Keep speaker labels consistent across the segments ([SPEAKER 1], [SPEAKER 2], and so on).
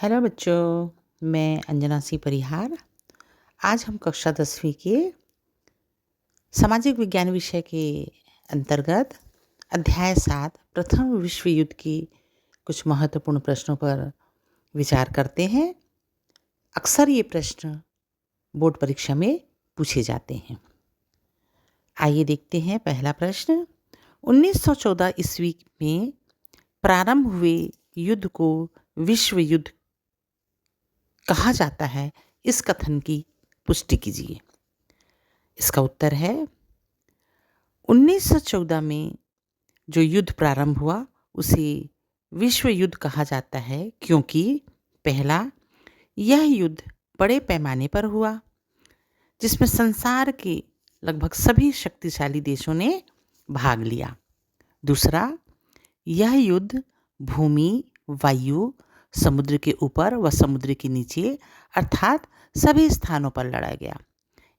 [SPEAKER 1] Hello बच्चों, मैं अंजना सी परिहार। आज हम कक्षा 10वीं के सामाजिक विज्ञान विषय के अंतर्गत अध्याय 7 प्रथम विश्व युद्ध की कुछ महत्वपूर्ण प्रश्नों पर विचार करते हैं। अक्सर ये प्रश्न बोर्ड परीक्षा में पूछे जाते हैं। आइए देखते हैं पहला प्रश्न। 1914 ईस्वी में प्रारंभ हुए युद्ध को विश्व युद्ध कहा जाता है, इस कथन की पुष्टि कीजिए। इसका उत्तर है 1914 में जो युद्ध प्रारंभ हुआ उसे विश्व युद्ध कहा जाता है क्योंकि पहला, यह युद्ध बड़े पैमाने पर हुआ जिसमें संसार के लगभग सभी शक्तिशाली देशों ने भाग लिया। दूसरा, यह युद्ध भूमि, वायु, समुद्र के ऊपर व समुद्र के नीचे अर्थात सभी स्थानों पर लड़ा गया।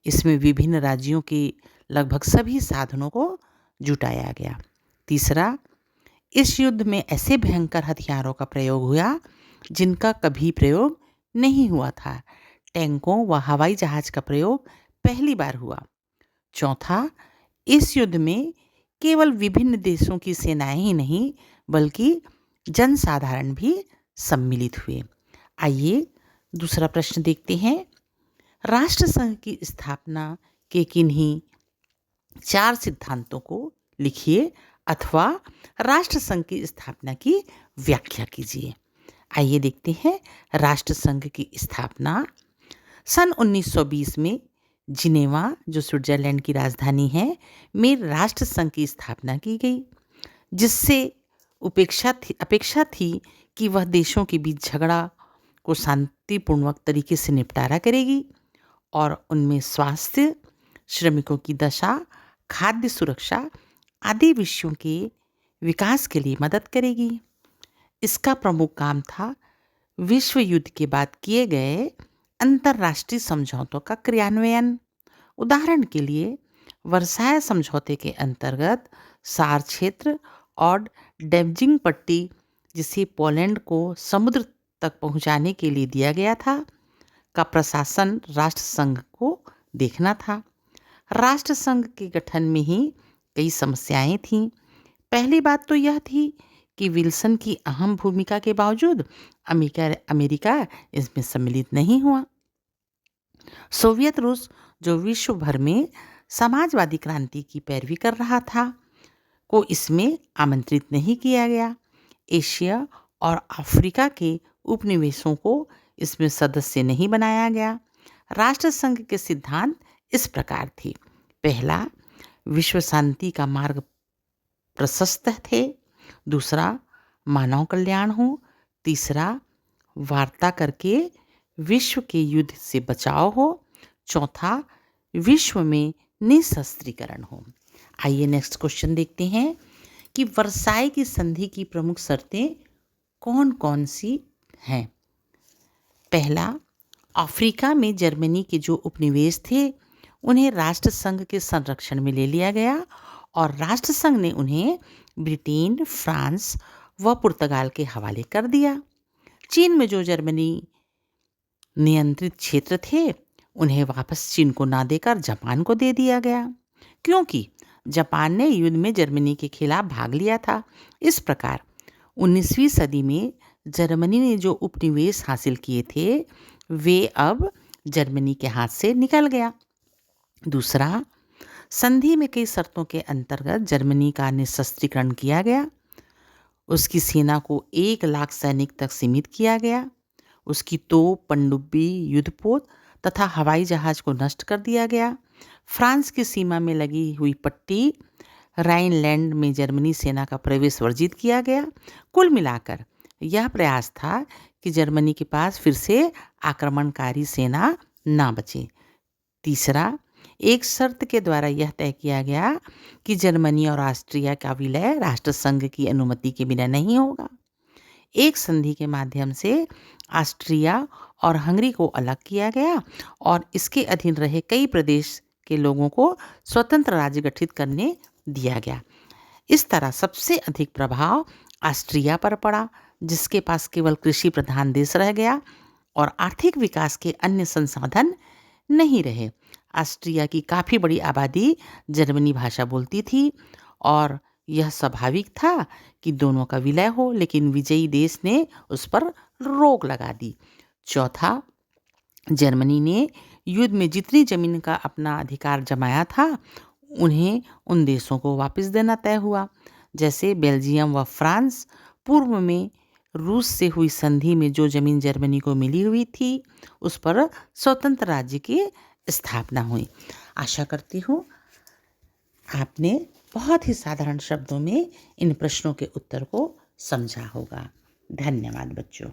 [SPEAKER 1] इसमें विभिन्न राज्यों के लगभग सभी साधनों को जुटाया गया। तीसरा, इस युद्ध में ऐसे भयंकर हथियारों का प्रयोग हुआ जिनका कभी प्रयोग नहीं हुआ था। टैंकों व हवाई जहाज का प्रयोग पहली बार हुआ। चौथा, इस युद्ध में केवल विभिन्न देशों की सेनाएं ही नहीं बल्कि जनसाधारण भी सम्मिलित हुए। आइए दूसरा प्रश्न देखते हैं। राष्ट्रसंघ की स्थापना के किन्हीं 4 सिद्धांतों को लिखिए अथवा राष्ट्रसंघ की स्थापना की व्याख्या कीजिए। आइए देखते हैं। राष्ट्रसंघ की स्थापना सन 1920 में जिनेवा, जो स्विट्जरलैंड की राजधानी है, में राष्ट्रसंघ की स्थापना की गई, जिससे अपेक्षा थी कि वह देशों के बीच झगड़ा को शांतिपूर्वक तरीके से निपटारा करेगी और उनमें स्वास्थ्य, श्रमिकों की दशा, खाद्य सुरक्षा आदि विषयों के विकास के लिए मदद करेगी। इसका प्रमुख काम था विश्व युद्ध के बाद किए गए अंतर्राष्ट्रीय समझौतों का क्रियान्वयन। उदाहरण के लिए वर्साय समझौते के अंतर्गत सार क्षेत्र और डेम्जिंग पट्टी, जिसे पोलैंड को समुद्र तक पहुंचाने के लिए दिया गया था, का प्रशासन राष्ट्रसंघ को देखना था। राष्ट्रसंघ के गठन में ही कई समस्याएं थीं। पहली बात तो यह थी कि विल्सन की अहम भूमिका के बावजूद अमेरिका इसमें सम्मिलित नहीं हुआ। सोवियत रूस, जो विश्व भर में समाजवादी क्रांति की पैरवी कर रहा था, को इसमें आमंत्रित नहीं किया गया। एशिया और अफ्रीका के उपनिवेशों को इसमें सदस्य नहीं बनाया गया। राष्ट्रसंघ के सिद्धांत इस प्रकार थे। पहला, विश्व शांति का मार्ग प्रशस्त थे। दूसरा, मानव कल्याण हो। तीसरा, वार्ता करके विश्व के युद्ध से बचाव हो। चौथा, विश्व में निशस्त्रीकरण हो। आइए नेक्स्ट क्वेश्चन देखते हैं कि वर्साई की संधि की प्रमुख शर्तें कौन कौन सी हैं। पहला, अफ्रीका में जर्मनी के जो उपनिवेश थे उन्हें राष्ट्रसंघ के संरक्षण में ले लिया गया और राष्ट्रसंघ ने उन्हें ब्रिटेन, फ्रांस व पुर्तगाल के हवाले कर दिया। चीन में जो जर्मनी नियंत्रित क्षेत्र थे उन्हें वापस चीन को ना देकर जापान को दे दिया गया, क्योंकि जापान ने युद्ध में जर्मनी के खिलाफ भाग लिया था। इस प्रकार 19वीं सदी में जर्मनी ने जो उपनिवेश हासिल किए थे वे अब जर्मनी के हाथ से निकल गया। दूसरा, संधि में कई शर्तों के अंतर्गत जर्मनी का निशस्त्रीकरण किया गया। उसकी सेना को 1 लाख सैनिक तक सीमित किया गया। उसकी तोप, पनडुब्बी, युद्धपोत तथा हवाई जहाज को नष्ट कर दिया गया। फ्रांस की सीमा में लगी हुई पट्टी राइनलैंड में जर्मनी सेना का प्रवेश वर्जित किया गया। कुल मिलाकर यह प्रयास था कि जर्मनी के पास फिर से आक्रमणकारी सेना ना बचे। तीसरा, एक शर्त के द्वारा यह तय किया गया कि जर्मनी और ऑस्ट्रिया का विलय राष्ट्रसंघ की अनुमति के बिना नहीं होगा। एक संधि के माध्यम से ऑस्ट्रिया और हंगरी को अलग किया गया और इसके अधीन रहे कई प्रदेश के लोगों को स्वतंत्र राज्य गठित करने दिया गया। इस तरह सबसे अधिक प्रभाव ऑस्ट्रिया पर पड़ा, जिसके पास केवल कृषि प्रधान देश रह गया और आर्थिक विकास के अन्य संसाधन नहीं रहे। ऑस्ट्रिया की काफ़ी बड़ी आबादी जर्मनी भाषा बोलती थी और यह स्वाभाविक था कि दोनों का विलय हो, लेकिन विजयी देश ने उस पर रोक लगा दी। चौथा, जर्मनी ने युद्ध में जितनी जमीन का अपना अधिकार जमाया था उन्हें उन देशों को वापस देना तय हुआ, जैसे बेल्जियम व फ्रांस। पूर्व में रूस से हुई संधि में जो जमीन जर्मनी को मिली हुई थी उस पर स्वतंत्र राज्य की स्थापना हुई। आशा करती हूँ आपने बहुत ही साधारण शब्दों में इन प्रश्नों के उत्तर को समझा होगा। धन्यवाद बच्चों।